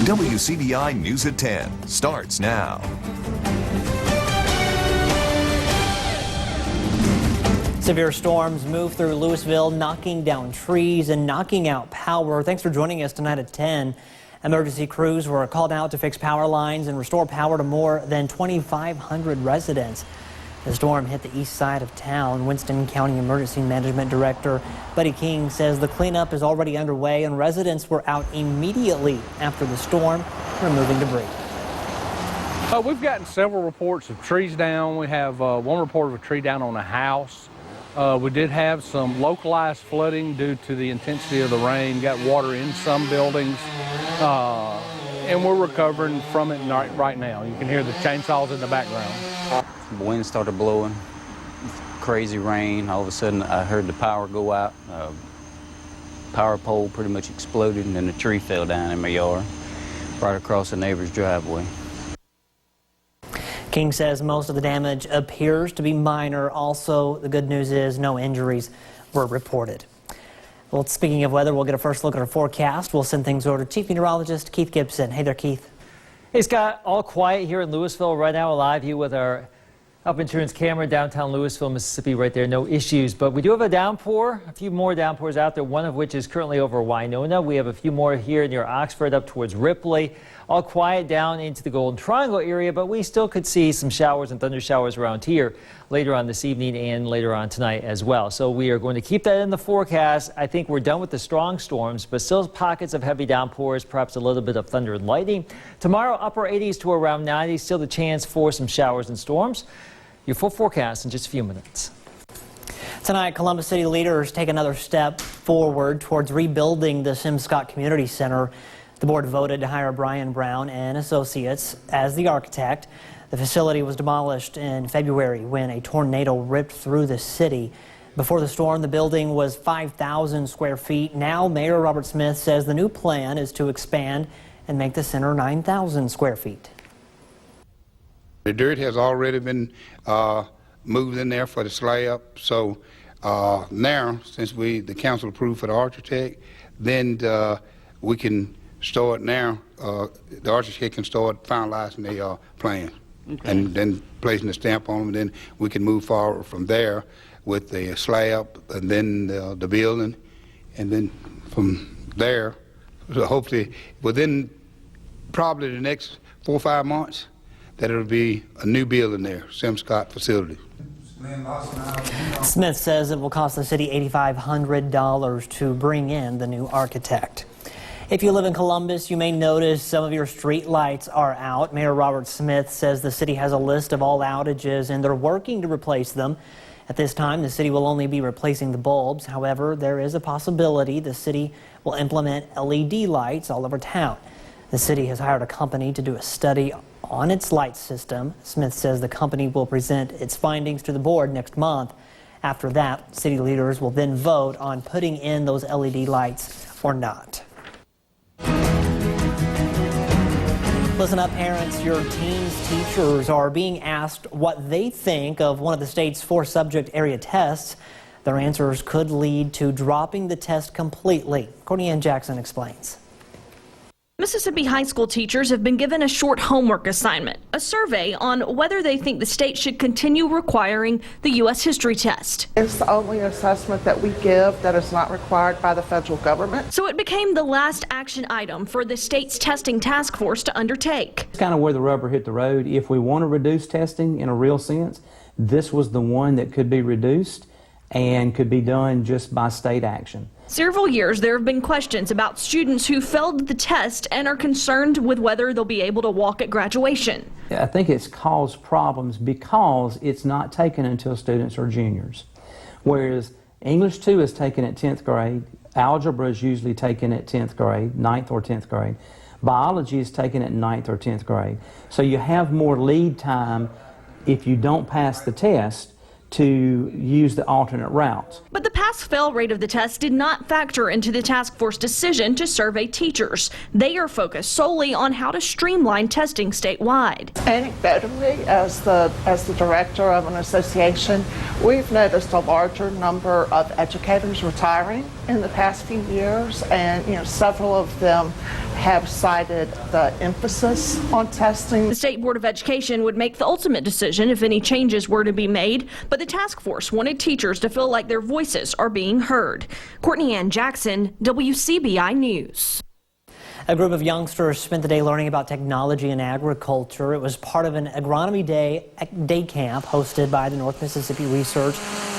WCBI News at 10 starts now. Severe storms move through Louisville, knocking down trees and knocking out power. Thanks for joining us tonight at 10. Emergency crews were called out to fix power lines and restore power to more than 2,500 residents. The storm hit the east side of town. Winston County Emergency Management Director Buddy King says the cleanup is already underway and residents were out immediately after the storm, removing debris. We've gotten several reports of trees down. We have one report of a tree down on a house. We did have some localized flooding due to the intensity of the rain. Got water in some buildings, and we're recovering from it right now. You can hear the chainsaws in the background. The wind started blowing, crazy rain. All of a sudden, I heard the power go out. Power pole pretty much exploded, and then a tree fell down in my yard, right across the neighbor's driveway. King says most of the damage appears to be minor. Also, the good news is no injuries were reported. Well, speaking of weather, we'll get a first look at our forecast. We'll send things over to Chief Meteorologist Keith Gibson. Hey there, Keith. Hey, Scott. All quiet here in Louisville right now. A live view with our Health Insurance camera, downtown Louisville, Mississippi, right there. No issues, but we do have a downpour, a few more downpours out there, one of which is currently over Winona. We have a few more here near Oxford up towards Ripley. All quiet down into the Golden Triangle area, but we still could see some showers and thunder showers around here later on this evening and later on tonight as well. So we are going to keep that in the forecast. I think we're done with the strong storms, but still pockets of heavy downpours, perhaps a little bit of thunder and lightning. Tomorrow, upper 80s to around 90s, still the chance for some showers and storms. Your full forecast in just a few minutes. Tonight, Columbus City leaders take another step forward towards rebuilding the Sim Scott Community Center. The board voted to hire Brian Brown and Associates as the architect. The facility was demolished in February when a tornado ripped through the city. Before the storm, the building was 5,000 square feet. Now, Mayor Robert Smith says the new plan is to expand and make the center 9,000 square feet. The dirt has already been moved in there for the slab, so now, since the council approved for the architect, then we can start now. The architect can start finalizing the plan, okay, and then placing the stamp on them. Then we can move forward from there with the slab, and then the building, and then from there, so hopefully within probably the next 4 or 5 months, that it'll be a new building there, Sim Scott facility. Smith says it will cost the city $8,500 to bring in the new architect. If you live in Columbus, you may notice some of your street lights are out. Mayor Robert Smith says the city has a list of all outages and they're working to replace them. At this time, the city will only be replacing the bulbs. However, there is a possibility the city will implement LED lights all over town. The city has hired a company to do a study on its light system. Smith says the company will present its findings to the board next month. After that, city leaders will then vote on putting in those LED lights or not. Listen up, parents. Your teens' teachers are being asked what they think of one of the state's 4 subject area tests. Their answers could lead to dropping the test completely. Courtney Ann Jackson explains. Mississippi high school teachers have been given a short homework assignment, a survey on whether they think the state should continue requiring the U.S. history test. It's the only assessment that we give that is not required by the federal government. So it became the last action item for the state's testing task force to undertake. It's kind of where the rubber hit the road. If we want to reduce testing in a real sense, this was the one that could be reduced and could be done just by state action. Several years there have been questions about students who failed the test and are concerned with whether they'll be able to walk at graduation. I think it's caused problems because it's not taken until students are juniors. Whereas English 2 is taken at 10th grade, algebra is usually taken at 10th grade, 9th or 10th grade. Biology is taken at 9th or 10th grade. So you have more lead time if you don't pass the test to use the alternate routes. But the pass-fail rate of the test did not factor into the task force decision to survey teachers. They are focused solely on how to streamline testing statewide. Anecdotally, as the director of an association, we've noticed a larger number of educators retiring in the past few years, and several of them have cited the emphasis on testing. The State Board of Education would make the ultimate decision if any changes were to be made, but the task force wanted teachers to feel like their voices are being heard. Courtney Ann Jackson, WCBI News. A group of youngsters spent the day learning about technology and agriculture. It was part of an agronomy day camp hosted by the North Mississippi Research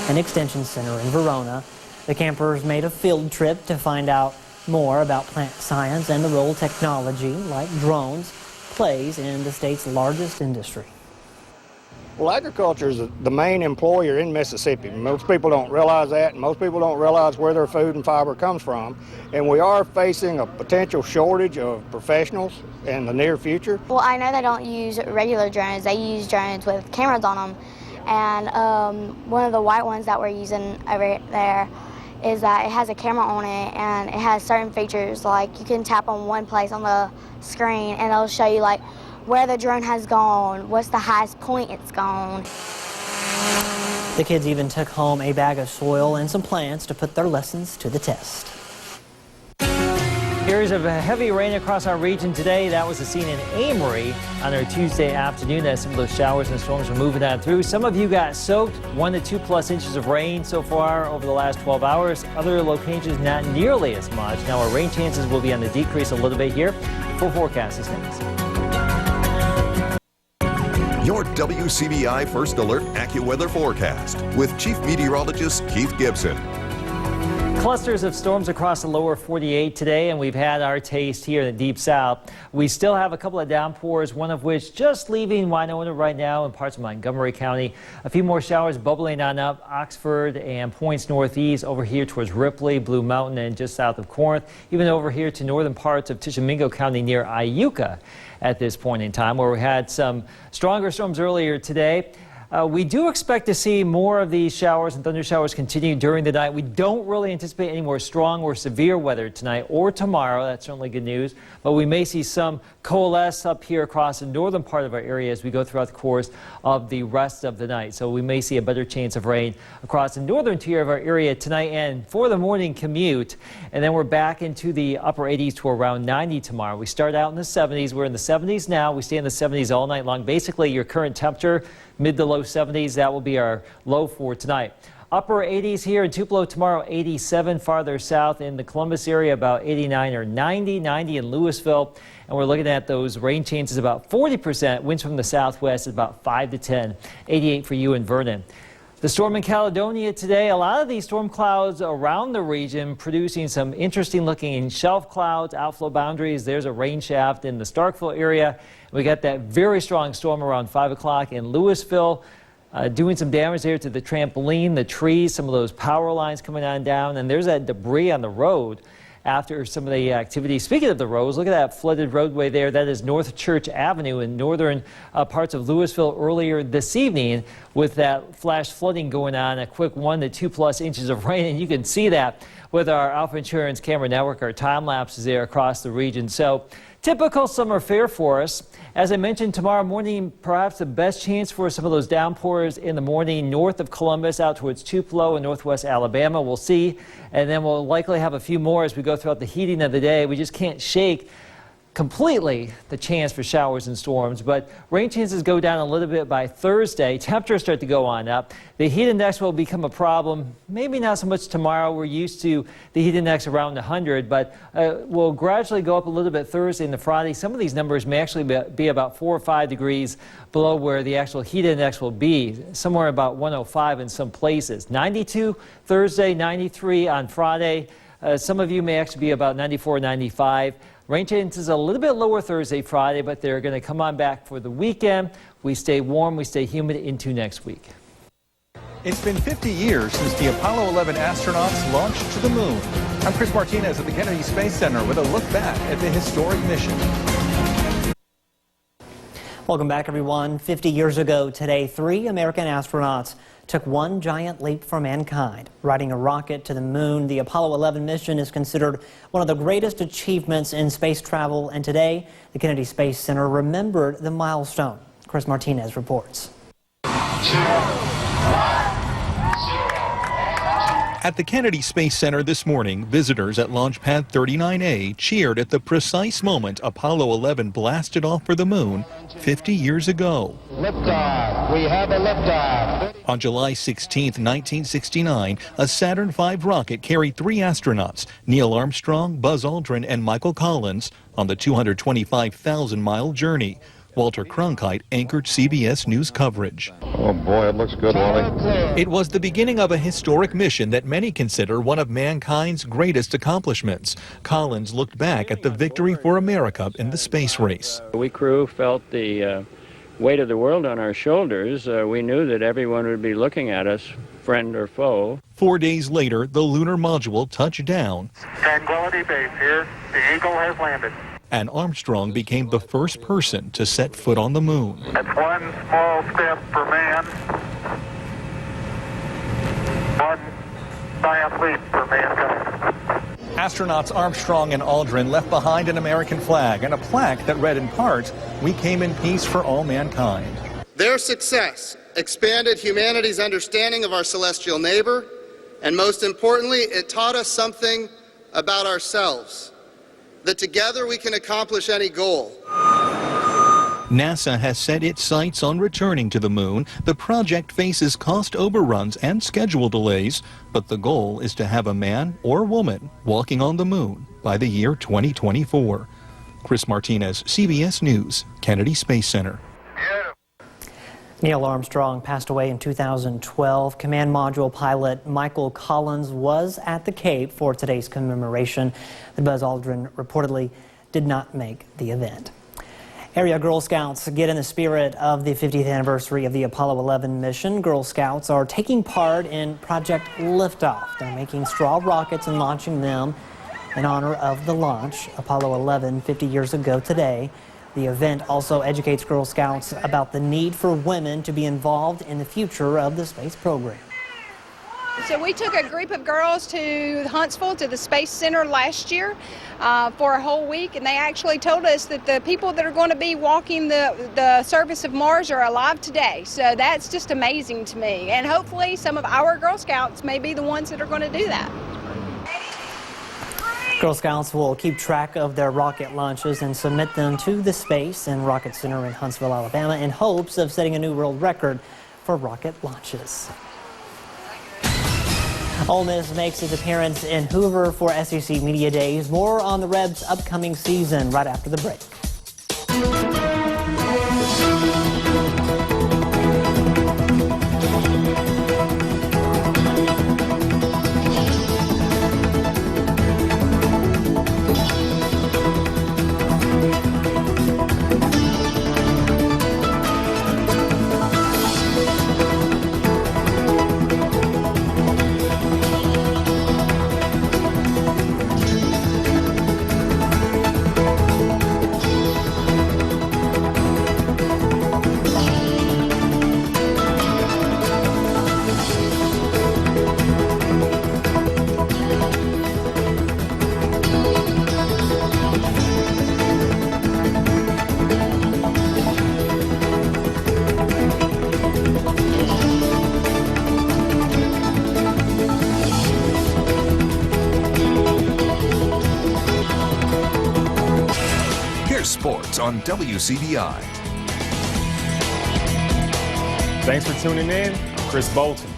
and Extension Center in Verona. The campers made a field trip to find out more about plant science and the role technology, like drones, plays in the state's largest industry. Well, agriculture is the main employer in Mississippi. Most people don't realize that, and most people don't realize where their food and fiber comes from. And we are facing a potential shortage of professionals in the near future. Well, I know they don't use regular drones. They use drones with cameras on them. And one of the white ones that we're using over there is that it has a camera on it, and it has certain features, like you can tap on one place on the screen and it'll show you like where the drone has gone, what's the highest point it's gone. The kids even took home a bag of soil and some plants to put their lessons to the test. Areas of heavy rain across our region today. That was the scene in Amory on our Tuesday afternoon as some of those showers and storms were moving on through. Some of you got soaked, 1 to 2 plus inches of rain so far over the last 12 hours. Other locations not nearly as much. Now our rain chances will be on the decrease a little bit here. Full forecast is next. Your WCBI First Alert AccuWeather forecast with Chief Meteorologist Keith Gibson. Clusters of storms across the lower 48 today, and we've had our taste here in the deep south. We still have a couple of downpours, one of which just leaving Winona right now in parts of Montgomery County. A few more showers bubbling on up Oxford and points northeast over here towards Ripley, Blue Mountain, and just south of Corinth, even over here to northern parts of Tishomingo County near Iuka at this point in time, where we had some stronger storms earlier today. We do expect to see more of these showers and thunder showers continue during the night. We don't really anticipate any more strong or severe weather tonight or tomorrow. That's certainly good news. But we may see some coalesce up here across the northern part of our area as we go throughout the course of the rest of the night. So we may see a better chance of rain across the northern tier of our area tonight and for the morning commute. And then we're back into the upper 80s to around 90 tomorrow. We start out in the 70s. We're in the 70s now. We stay in the 70s all night long. Basically, your current temperature, mid to low 70s, that will be our low for tonight. Upper 80s here in Tupelo tomorrow, 87 farther south in the Columbus area, about 89 or 90 in Louisville. And we're looking at those rain chances about 40%, winds from the southwest about 5 to 10, 88 for you in Vernon. The storm in Caledonia today, a lot of these storm clouds around the region producing some interesting looking shelf clouds, outflow boundaries. There's a rain shaft in the Starkville area. We got that very strong storm around 5 o'clock in Louisville, doing some damage there to the trampoline, the trees, some of those power lines coming on down. And there's that debris on the road after some of the activity. Speaking of the roads, look at that flooded roadway there. That is North Church Avenue in northern parts of Louisville earlier this evening with that flash flooding going on, a quick 1 to 2 plus inches of rain. And you can see that with our Alpha Insurance camera network, our time lapses there across the region. So typical summer fare for us. As I mentioned, tomorrow morning, perhaps the best chance for some of those downpours in the morning north of Columbus out towards Tupelo and northwest Alabama. We'll see. And then we'll likely have a few more as we go throughout the heating of the day. We just can't shake completely the chance for showers and storms, but rain chances go down a little bit by Thursday. Temperatures start to go on up. The heat index will become a problem. Maybe not so much tomorrow. We're used to the heat index around 100, but will gradually go up a little bit Thursday and the Friday. Some of these numbers may actually be about 4 or 5 degrees below where the actual heat index will be, somewhere about 105 in some places. 92 Thursday, 93 on Friday. Some of you may actually be about 94, 95. Rain chances a little bit lower Thursday, Friday, but they're going to come on back for the weekend. We stay warm, we stay humid into next week. It's been 50 years since the Apollo 11 astronauts launched to the moon. I'm Chris Martinez at the Kennedy Space Center with a look back at the historic mission. Welcome back, everyone. 50 years ago today, 3 American astronauts took one giant leap for mankind. Riding a rocket to the moon, the Apollo 11 mission is considered one of the greatest achievements in space travel, and today, the Kennedy Space Center remembered the milestone. Chris Martinez reports. At the Kennedy Space Center this morning, visitors at Launch Pad 39A cheered at the precise moment Apollo 11 blasted off for the moon 50 years ago. Liftoff. We have a liftoff. On July 16, 1969, a Saturn V rocket carried 3 astronauts, Neil Armstrong, Buzz Aldrin, and Michael Collins, on the 225,000-mile journey. Walter Cronkite anchored CBS News coverage. Oh boy, it looks good, Wally. It was the beginning of a historic mission that many consider one of mankind's greatest accomplishments. Collins looked back at the victory for America in the space race. We crew felt the weight of the world on our shoulders. We knew that everyone would be looking at us, friend or foe. 4 days later, the lunar module touched down. Tranquility Base here. The Eagle has landed. And Armstrong became the first person to set foot on the moon. That's one small step for man, one giant leap for mankind. Astronauts Armstrong and Aldrin left behind an American flag and a plaque that read in part, "We came in peace for all mankind." Their success expanded humanity's understanding of our celestial neighbor, and most importantly, it taught us something about ourselves. That together we can accomplish any goal. NASA has set its sights on returning to the moon. The project faces cost overruns and schedule delays, but the goal is to have a man or woman walking on the moon by the year 2024. Chris Martinez, CBS News, Kennedy Space Center. Neil Armstrong passed away in 2012. Command Module pilot Michael Collins was at the Cape for today's commemoration. The Buzz Aldrin reportedly did not make the event. Area Girl Scouts get in the spirit of the 50th anniversary of the Apollo 11 mission. Girl Scouts are taking part in Project Liftoff. They're making straw rockets and launching them in honor of the launch, Apollo 11, 50 years ago today. The event also educates Girl Scouts about the need for women to be involved in the future of the space program. So we took a group of girls to Huntsville to the Space Center last year for a whole week, and they actually told us that the people that are going to be walking the surface of Mars are alive today. So that's just amazing to me, and hopefully some of our Girl Scouts may be the ones that are going to do that. Girl Scouts will keep track of their rocket launches and submit them to the Space and Rocket Center in Huntsville, Alabama, in hopes of setting a new world record for rocket launches. Ole Miss makes its appearance in Hoover for SEC Media Days. More on the Rebs' upcoming season right after the break. Sports on WCBI. Thanks for tuning in. I'm Chris Bolton.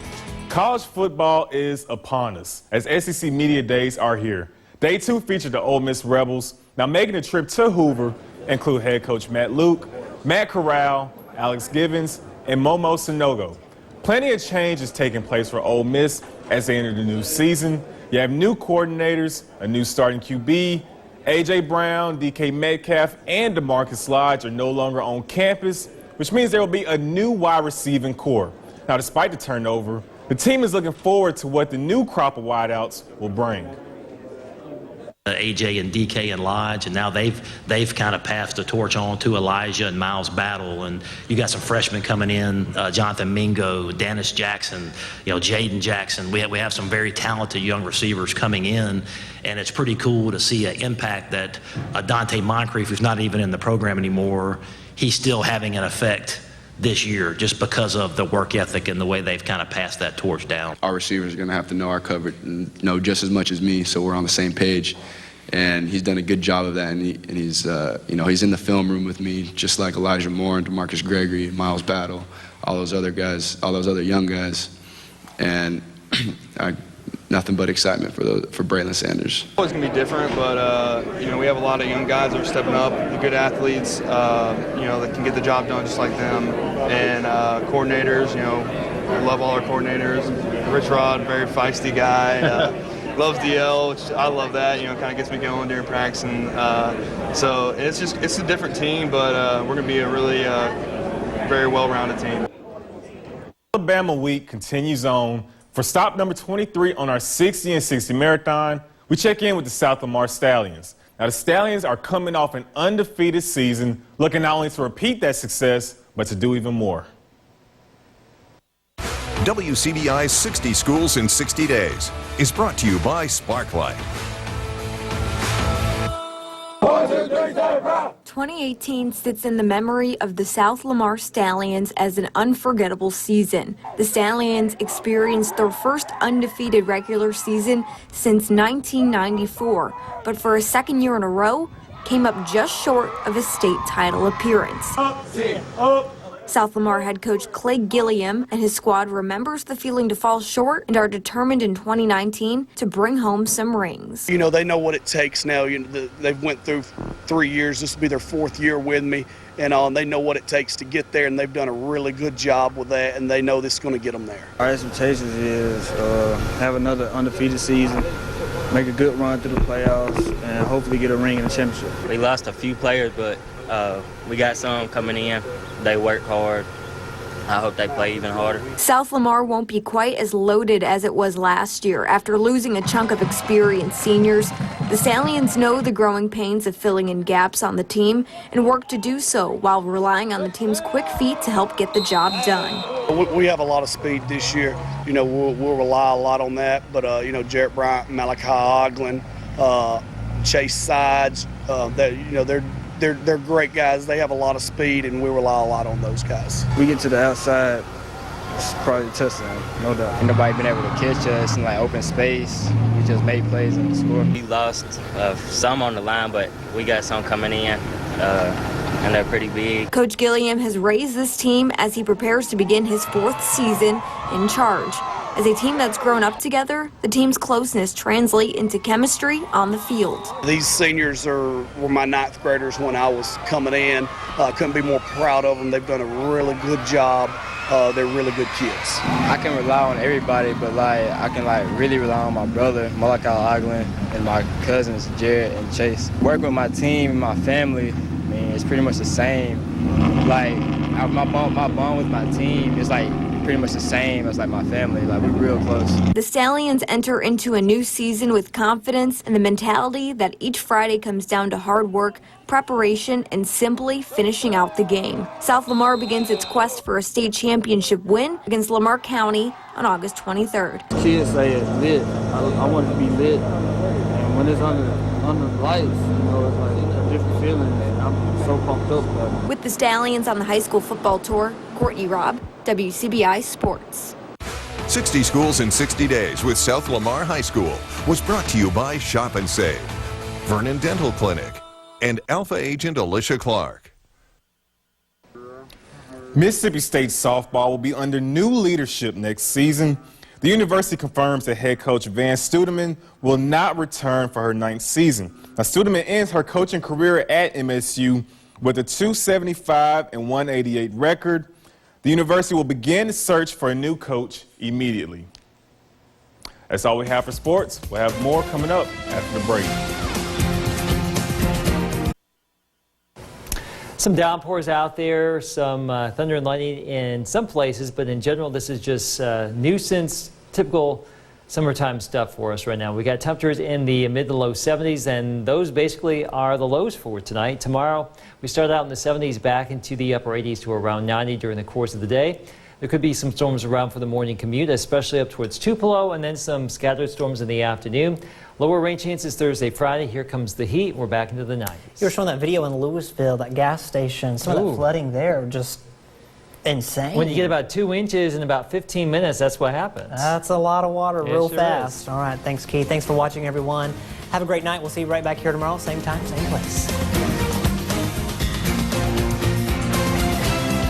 College football is upon us as SEC Media Days are here. Day 2 featured the Ole Miss Rebels. Now making a trip to Hoover include head coach Matt Luke, Matt Corral, Alex Givens, and Momo Sonogo. Plenty of change is taking place for Ole Miss as they enter the new season. You have new coordinators, a new starting QB, A.J. Brown, D.K. Metcalf, and DeMarcus Lodge are no longer on campus, which means there will be a new wide receiving core. Now, despite the turnover, the team is looking forward to what the new crop of wideouts will bring. AJ and DK and Lodge, and now they've kind of passed the torch on to Elijah and Miles Battle, and you got some freshmen coming in, Jonathan Mingo, Dennis Jackson, Jaden Jackson. We have some very talented young receivers coming in, and it's pretty cool to see an impact that Dante Moncrief, who's not even in the program anymore, he's still having an effect this year, just because of the work ethic and the way they've kind of passed that torch down. Our receivers are going to have to know our coverage and know just as much as me, so we're on the same page. And he's done a good job of that, and he's he's in the film room with me, just like Elijah Moore and DeMarcus Gregory and Miles Battle, all those other guys, all those other young guys, and nothing but excitement for Braylon Sanders. It's always going to be different, but we have a lot of young guys that are stepping up, good athletes, that can get the job done just like them, and coordinators, I love all our coordinators. Rich Rod, very feisty guy. Loves DL, which I love that. Kind of gets me going during practice, and so it's a different team, but we're going to be a really very well-rounded team. Alabama Week continues on. For stop number 23 on our 60 and 60 marathon, we check in with the South Lamar Stallions. Now, the Stallions are coming off an undefeated season, looking not only to repeat that success, but to do even more. WCBI's 60 Schools in 60 Days is brought to you by Sparklight. 2018 sits in the memory of the South Lamar Stallions as an unforgettable season. The Stallions experienced their first undefeated regular season since 1994, but for a second year in a row, came up just short of a state title appearance. South Lamar head coach Clay Gilliam and his squad remembers the feeling to fall short and are determined in 2019 to bring home some rings. They know what it takes now. They've went through 3 years. This will be their 4th year with me, and they know what it takes to get there, and they've done a really good job with that, and they know this is going to get them there. Our expectations is have another undefeated season, make a good run through the playoffs, and hopefully get a ring in the championship. We lost a few players, but we got some coming in. They work hard. I hope they play even harder. South Lamar won't be quite as loaded as it was last year. After losing a chunk of experienced seniors, the Stallions know the growing pains of filling in gaps on the team and work to do so while relying on the team's quick feet to help get the job done. We have a lot of speed this year. We'll rely a lot on that, but Jarrett Bryant, Malachi Oglen, Chase Sides, they're great guys. They have a lot of speed, and we rely a lot on those guys. We get to the outside, it's probably a touchdown, no doubt. Ain't nobody been able to catch us in open space. We just made plays and scored. We lost some on the line, but we got some coming in, and they're pretty big. Coach Gilliam has raised this team as he prepares to begin his 4th season in charge. As a team that's grown up together, the team's closeness translates into chemistry on the field. These seniors were my 9th graders when I was coming in. Couldn't be more proud of them. They've done a really good job. They're really good kids. I can rely on everybody, but I can really rely on my brother, Malachi Oglen, and my cousins, Jarrett and Chase. Work with my team and my family, it's pretty much the same. My bond with my team is pretty much the same as my family. We're real close. The Stallions enter into a new season with confidence and the mentality that each Friday comes down to hard work, preparation, and simply finishing out the game. South Lamar begins its quest for a state championship win against Lamar County on August 23rd. Kids say it's lit. I want it to be lit. And when it's under the lights, it's a different feeling. And I'm so pumped up about it. With the Stallions on the high school football tour, Courtney Robb, WCBI Sports. 60 Schools in 60 Days with South Lamar High School was brought to you by Shop and Save, Vernon Dental Clinic, and Alpha Agent Alicia Clark. Mississippi State softball will be under new leadership next season. The university confirms that head coach Van Studeman will not return for her 9th season. Now, Studeman ends her coaching career at MSU with a 275 and 188 record. The university will begin the search for a new coach immediately. That's all we have for sports. We'll have more coming up after the break. Some downpours out there, some thunder and lightning in some places, but in general, this is just nuisance, typical summertime stuff for us right now. We got temperatures in the mid to low 70s, and those basically are the lows for tonight. Tomorrow, we start out in the 70s, back into the upper 80s to around 90 during the course of the day. There could be some storms around for the morning commute, especially up towards Tupelo, and then some scattered storms in the afternoon. Lower rain chances Thursday, Friday. Here comes the heat. We're back into the 90s. You were showing that video in Louisville, that gas station. Some of that flooding there, just insane. When you get about 2 inches in about 15 minutes, that's what happens. That's a lot of water It real sure fast. is. All right, thanks, Keith. Thanks for watching, everyone. Have a great night. We'll see you right back here tomorrow, same time, same place.